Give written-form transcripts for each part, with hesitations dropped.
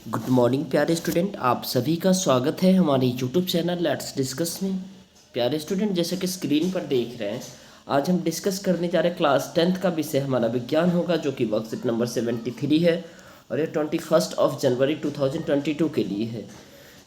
Good morning प्यारे student, आप सभी का स्वागत है हमारे यूट्यूब चैनल लेट्स डिस्कस में। प्यारे स्टूडेंट, जैसे कि स्क्रीन पर देख रहे हैं, आज हम डिस्कस करने जा रहे हैं क्लास 10th का विषय हमारा विज्ञान होगा, जो कि वर्कशीट नंबर 73 है और ये 21 जनवरी 2022 के लिए है।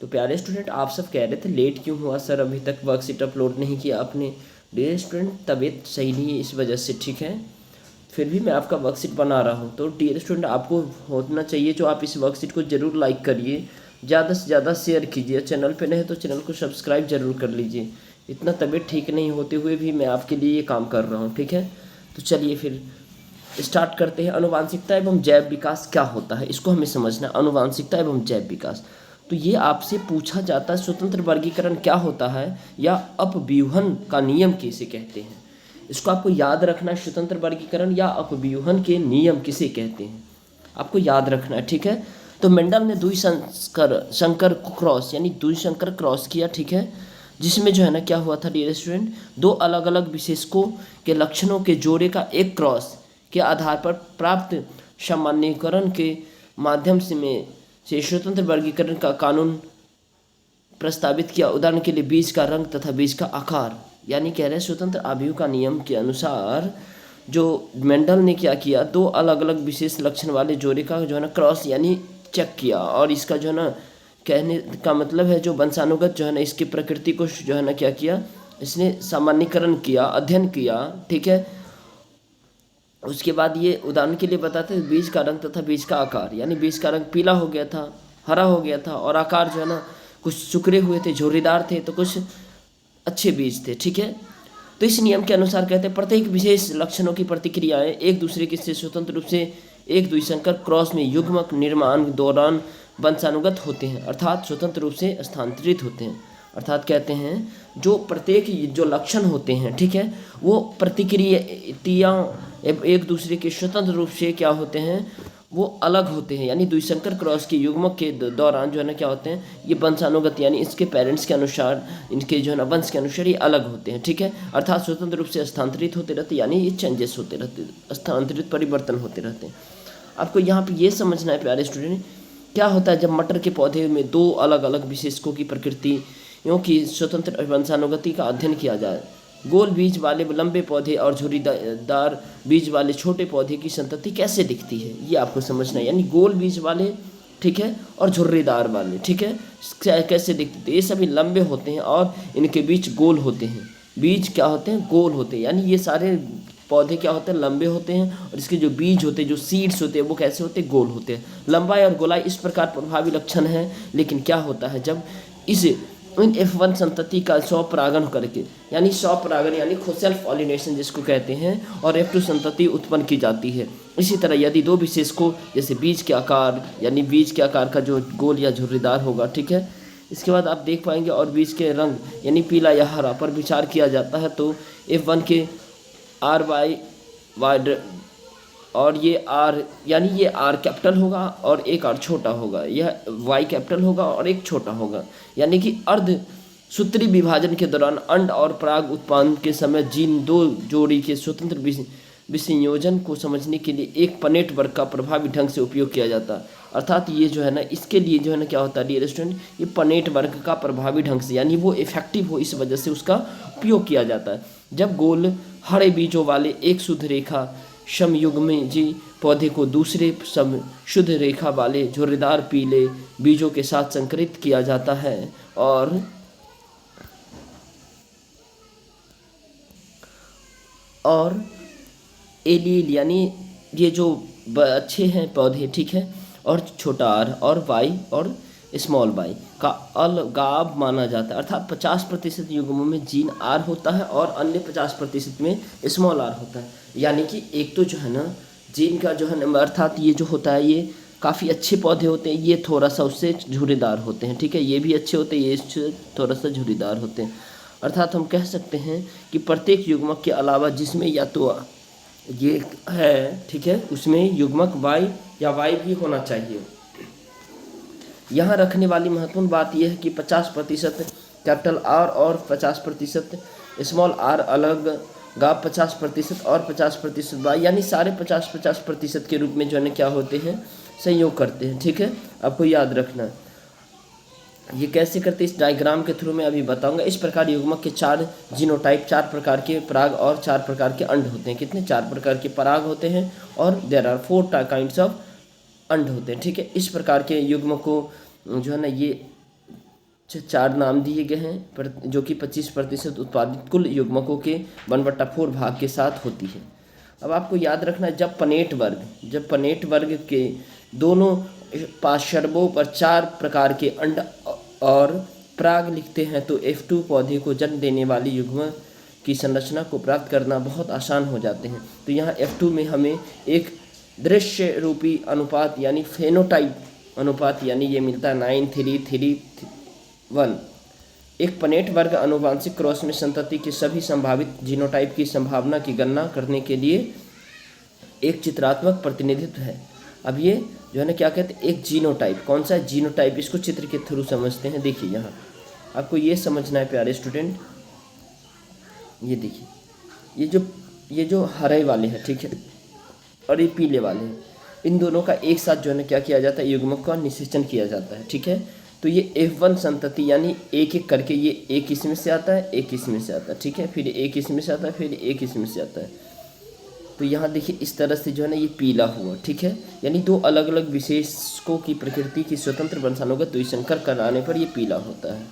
तो प्यारे स्टूडेंट, आप सब कह रहे थे लेट क्यों हुआ सर, अभी तक वर्कशीट अपलोड नहीं किया आपने। डियर स्टूडेंट, तबीयत सही नहीं है इस वजह से, ठीक है। फिर भी मैं आपका वर्कशीट बना रहा हूँ। तो डियर स्टूडेंट, आपको होना चाहिए जो आप इस वर्कशीट को ज़रूर लाइक करिए, ज़्यादा से ज़्यादा शेयर कीजिए। चैनल पे नहीं तो चैनल को सब्सक्राइब जरूर कर लीजिए। इतना तबीयत ठीक नहीं होते हुए भी मैं आपके लिए ये काम कर रहा हूँ, ठीक है। तो चलिए फिर स्टार्ट करते हैं। आनुवांशिकता एवं जैव विकास क्या होता है, इसको हमें समझना है। आनुवांशिकता एवं जैव विकास, तो ये आपसे पूछा जाता है स्वतंत्र वर्गीकरण क्या होता है या अपव्यूहन का नियम किसे कहते हैं। इसको आपको याद रखना है, स्वतंत्र वर्गीकरण या अपव्यूहन के नियम किसे कहते हैं, आपको याद रखना है, ठीक है। तो मेंडल ने द्विसंकर क्रॉस यानी द्विसंकर क्रॉस किया, ठीक है, जिसमें जो है ना क्या हुआ था डियर स्टूडेंट, दो अलग अलग विशेषकों के लक्षणों के जोड़े का एक क्रॉस के आधार पर प्राप्त सामान्यीकरण के माध्यम से स्वतंत्र वर्गीकरण का कानून प्रस्तावित किया। उदाहरण के लिए बीज का रंग तथा बीज का आकार, यानी कह रहे हैं स्वतंत्र अवयव का नियम के अनुसार जो मेंडल ने क्या किया, दो अलग अलग विशेष लक्षण वाले जोड़े का जो है ना क्रॉस यानी चेक किया। और इसका जो है ना कहने का मतलब है जो वंशानुगत जो है ना इसकी प्रकृति को जो है ना क्या किया, इसने सामान्यीकरण किया, अध्ययन किया, ठीक है। उसके बाद ये उदाहरण के लिए बताते हैं बीज का रंग तथा बीज का आकार, यानी बीज का रंग पीला हो गया था, हरा हो गया था, और आकार जो है ना कुछ सिकुड़े हुए थे, झुर्रीदार थे, तो कुछ अच्छे बीज थे, ठीक है। तो इस नियम के अनुसार कहते हैं प्रत्येक विशेष लक्षणों की प्रतिक्रियाएं एक दूसरे के से स्वतंत्र रूप से एक द्विसंकर क्रॉस में युग्मक निर्माण दौरान वंशानुगत होते हैं, अर्थात स्वतंत्र रूप से स्थानांतरित होते हैं। अर्थात कहते हैं जो प्रत्येक जो लक्षण होते हैं, ठीक है, वो प्रतिक्रिया एक दूसरे के स्वतंत्र रूप से क्या होते हैं, वो अलग होते हैं। यानी द्विसंकर क्रॉस के युग्मक के दौरान जो है ना क्या होते हैं, ये वंशानुगत यानी इसके पेरेंट्स के अनुसार, इनके जो है ना वंश के अनुसार ये अलग होते हैं, ठीक है। अर्थात स्वतंत्र रूप से स्थानांतरित होते रहते, यानी ये चेंजेस होते रहते, स्थानांतरित परिवर्तन होते रहते हैं। आपको यहाँ पे ये समझना है प्यारे स्टूडेंट, क्या होता है जब मटर के पौधे में दो अलग अलग विशेषकों की प्रकृतियों की स्वतंत्र वंशानुगति का अध्ययन किया जाए। गोल बीज वाले लंबे पौधे और झुर्रीदार बीज वाले छोटे पौधे की संतति कैसे दिखती है, ये आपको समझना है। यानी गोल बीज वाले, ठीक है, और झुर्रीदार वाले, ठीक है, कैसे दिखते थे। ये सभी लंबे होते हैं और इनके बीच गोल होते हैं। बीज क्या होते हैं, गोल होते हैं, यानी ये सारे पौधे क्या होते हैं, लंबे होते हैं, और इसके जो बीज होते हैं, जो सीड्स होते हैं, वो कैसे होते हैं, गोल होते हैं। लंबाई और गोलाई इस प्रकार प्रभावी लक्षण है, लेकिन क्या होता है जब इस इन F1 संतति का स्वपरागण करके, यानी स्वपरागण यानी खुद सेल्फ पॉलिनेशन जिसको कहते हैं, और F2 संतति उत्पन्न की जाती है। इसी तरह यदि दो विशेषकों जैसे बीज के आकार, यानी बीज के आकार का जो गोल या झुर्रीदार होगा, ठीक है, इसके बाद आप देख पाएंगे, और बीज के रंग यानी पीला या हरा पर विचार किया जाता है, तो F1 के RY और ये आर, यानी ये आर कैपिटल होगा और एक आर छोटा होगा, यह वाई कैपिटल होगा और एक छोटा होगा। यानी कि अर्ध सूत्री विभाजन के दौरान अंड और पराग उत्पादन के समय जीन दो जोड़ी के स्वतंत्र विसंयोजन को समझने के लिए एक पनेट वर्ग का प्रभावी ढंग से उपयोग किया जाता है। अर्थात ये जो है ना इसके लिए जो है ना क्या होता है डियर स्टूडेंट, ये पनेट वर्ग का प्रभावी ढंग से, यानी वो इफेक्टिव हो, इस वजह से उसका उपयोग किया जाता है। जब गोल हरे बीजों वाले एक शुद्ध रेखा समयुग्मी पौधे को दूसरे सम शुद्ध रेखा वाले झुर्रीदार पीले बीजों के साथ संकरित किया जाता है, और एलील यानी ये जो अच्छे हैं पौधे, ठीक है, और छोटा आर और वाई और स्मॉल वाई का अलगाव माना जाता है। अर्थात 50% युग्मों में जीन आर होता है और अन्य 50% में स्मॉल आर होता है। यानी कि एक तो जो है ना जीन का जो है ना, अर्थात ये जो होता है ये काफ़ी अच्छे पौधे होते हैं, ये थोड़ा सा उससे झुर्रीदार होते हैं, ठीक है, ये भी अच्छे होते हैं, ये इससे थोड़ा सा झुर्रीदार होते हैं। अर्थात हम कह सकते हैं कि प्रत्येक युग्मक के अलावा जिसमें या तो ये है, ठीक है, उसमें युग्मक वाई या वाई भी होना चाहिए। यहाँ रखने वाली महत्वपूर्ण बात यह है कि 50% कैपिटल आर और 50% स्मॉल आर अलग गा 50% और 50% वाई, यानी सारे 50-50% के रूप में जो है क्या होते हैं, संयोग करते हैं। ठीक है, आपको याद रखना है। ये कैसे करते हैं इस डायग्राम के थ्रू मैं अभी बताऊंगा। इस प्रकार युग्मक के 4 जीनोटाइप, 4 प्रकार के पराग और 4 प्रकार के अंड होते हैं। कितने? 4 प्रकार के पराग होते हैं और देयर आर 4 काइंड्स ऑफ अंड होते हैं। ठीक है, इस प्रकार के युग्मक को जो है ना ये 4 नाम दिए गए हैं, पर जो कि 25% उत्पादित कुल युग्मकों के 1/4 भाग के साथ होती है। अब आपको याद रखना है, जब पनेट वर्ग के दोनों पार्श्वों पर 4 प्रकार के अंड और पराग लिखते हैं तो F2 पौधे को जन्म देने वाली युग्म की संरचना को प्राप्त करना बहुत आसान हो जाते हैं। तो यहाँ F2 में हमें एक दृश्य रूपी अनुपात यानी फेनोटाइप अनुपात यानी ये मिलता है 9:3:3:1। एक पनेट वर्ग आनुवंशिक क्रॉस में संतति के सभी संभावित जीनोटाइप की संभावना की गणना करने के लिए एक चित्रात्मक प्रतिनिधित्व है। अब ये जो है ना क्या कहते हैं, एक जीनोटाइप। कौन सा है? जीनोटाइप। इसको चित्र के थ्रू समझते हैं। देखिए यहाँ आपको ये समझना है प्यारे स्टूडेंट, ये देखिए ये जो हरे वाले हैं, ठीक है, और ये पीले वाले हैं, इन दोनों का एक साथ जो है ना क्या किया जाता है, युग्मक का निषेचन किया जाता है। ठीक है, तो ये F1 संतति यानी एक एक करके ये एक इसमें से आता है, एक इसमें से आता है। ठीक है, फिर एक इसमें से आता है, फिर एक इसमें से आता है। तो यहाँ देखिए इस तरह से जो है ना ये पीला हुआ। ठीक है, यानी 2 अलग अलग विशेषकों की प्रकृति की स्वतंत्र वंशानुगत द्विसंकर कराने पर ये पीला होता है।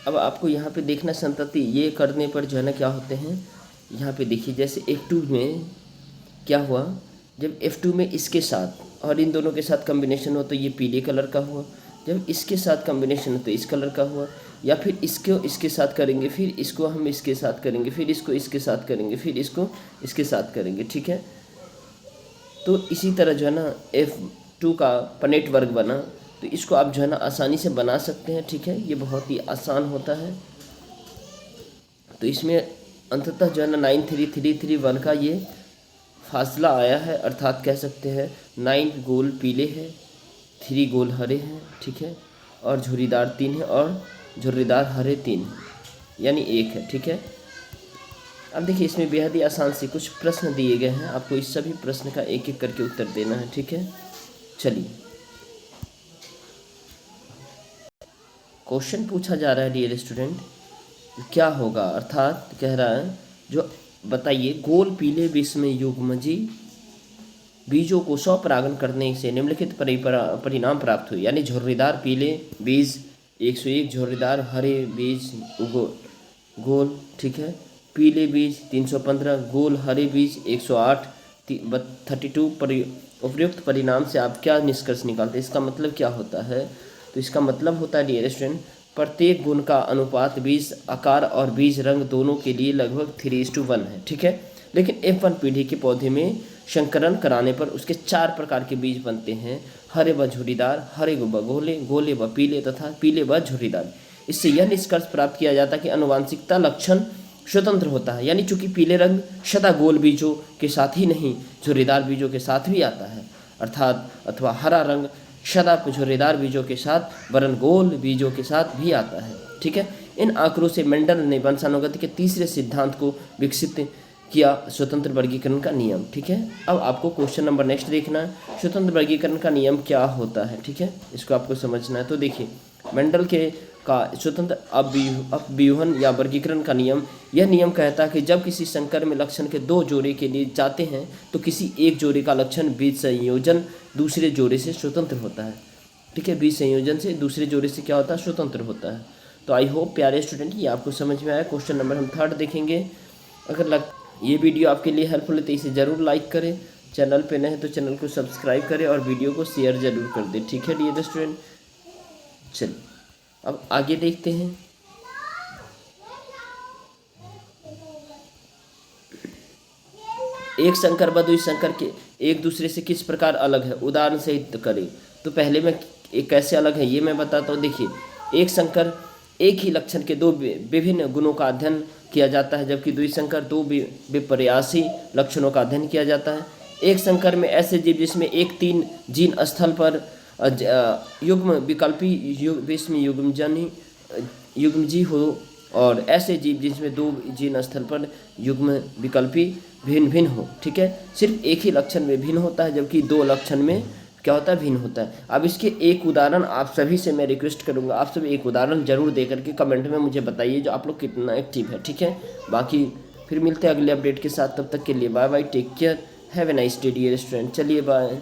अब आपको यहाँ पे देखना संतति ये करने पर जो है ना क्या होते हैं, यहाँ पे देखिए जैसे F2 में क्या हुआ, जब F2 में इसके साथ और इन दोनों के साथ कॉम्बिनेशन हो तो ये पीले कलर का हुआ, जब इसके साथ कॉम्बिनेशन हो तो इस कलर का हुआ, या फिर इसको इसके साथ करेंगे, फिर इसको हम इसके साथ करेंगे, फिर इसको इसके साथ करेंगे, फिर इसको इसके साथ करेंगे। ठीक है, तो इसी तरह जो है ना F2 का पनेट वर्ग बना, तो इसको आप जो है ना आसानी से बना सकते हैं। ठीक है, ये बहुत ही आसान होता है। तो इसमें अंततः जो है ना 9:3:3:1 का ये फासला आया है, अर्थात कह सकते हैं 9 गोल पीले हैं, 3 गोल हरे हैं। ठीक है, और झुर्रीदार 3 है और झुर्रीदार हरे 3 है, यानी 1 है। ठीक है, अब देखिए इसमें बेहद ही आसान से कुछ प्रश्न दिए गए हैं, आपको इस सभी प्रश्न का एक एक करके उत्तर देना है। ठीक है, चलिए क्वेश्चन पूछा जा रहा है डियर स्टूडेंट, क्या होगा, अर्थात कह रहा है जो बताइए गोल पीले विषम युग्मजी बीजों को स्वपरागण करने से निम्नलिखित परिणाम प्राप्त हुए। यानी झुर्रीदार पीले बीज 101, झुर्रीदार हरे बीज गोल, ठीक है, पीले बीज 315, गोल हरे बीज 108, 32 उपयुक्त परिणाम से आप क्या निष्कर्ष निकालते हैं? इसका मतलब क्या होता है? तो इसका मतलब होता है डियर स्टूडेंट, प्रत्येक गुण का अनुपात बीज आकार और बीज रंग दोनों के लिए लगभग 3:1 है। ठीक है, लेकिन F1 पीढ़ी के पौधे में संकरण कराने पर उसके 4 प्रकार के बीज बनते हैं, हरे व झुर्रीदार, हरे व गोले, गोले व पीले तथा पीले व झुर्रीदार। इससे यह निष्कर्ष प्राप्त किया जाता है कि आनुवंशिकता लक्षण स्वतंत्र होता है। यानी चूंकि पीले रंग सदा गोल बीजों के साथ ही नहीं झुर्रीदार बीजों के साथ भी आता है, अर्थात अथवा हरा रंग सदा झुर्रीदार बीजों के साथ वरन गोल बीजों के साथ भी आता है। ठीक है, इन आंकड़ों से मेंडल ने वंशानुगति के तीसरे सिद्धांत को विकसित किया, स्वतंत्र वर्गीकरण का नियम। ठीक है, अब आपको क्वेश्चन नंबर नेक्स्ट देखना है, स्वतंत्र वर्गीकरण का नियम क्या होता है? ठीक है, इसको आपको समझना है। तो देखिए मेंडल के का स्वतंत्र अपव्यूहन या वर्गीकरण का नियम, यह नियम कहता है कि जब किसी संकर में लक्षण के 2 जोड़े के लिए जाते हैं तो किसी एक जोड़े का लक्षण बीज संयोजन दूसरे जोड़े से स्वतंत्र होता है। ठीक है, बीज संयोजन से दूसरे जोड़े से क्या होता है? स्वतंत्र होता है। तो आई होप प्यारे स्टूडेंट ये आपको समझ में आया। क्वेश्चन नंबर हम 3 देखेंगे। अगर ये वीडियो आपके लिए हेल्पफुल है तो इसे ज़रूर लाइक करें, चैनल पे नए हैं तो चैनल को सब्सक्राइब करें और वीडियो को शेयर ज़रूर कर दें। ठीक है डियर स्टूडेंट, चलिए अब आगे देखते हैं। एक संकर व द्विसंकर के एक दूसरे से किस प्रकार अलग है, उदाहरण सहित करें। तो पहले मैं एक कैसे अलग है ये मैं बताता हूँ। देखिए एक संकर एक ही लक्षण के 2 विभिन्न गुणों का अध्ययन किया जाता है, जबकि द्विसंकर 2 विपर्यासी लक्षणों का अध्ययन किया जाता है। एक संकर में ऐसे जीव जिसमें एक 3 जीन स्थल पर युग्म विकल्पी विषम युग्मजी हो और ऐसे जीव जिसमें दो जीन स्थल पर युग्म विकल्पी भिन्न भिन्न हो। ठीक है, सिर्फ एक ही लक्षण में भिन्न होता है जबकि दो लक्षण में क्या होता है, भिन्न होता है। अब इसके एक उदाहरण आप सभी से मैं रिक्वेस्ट करूंगा, आप सभी एक उदाहरण जरूर दे करके कमेंट में मुझे बताइए जो आप लोग कितना एक्टिव है। ठीक है, बाकी फिर मिलते हैं अगले अपडेट के साथ, तब तक के लिए bye bye, take care, have a nice day dear student. चलिए बाय।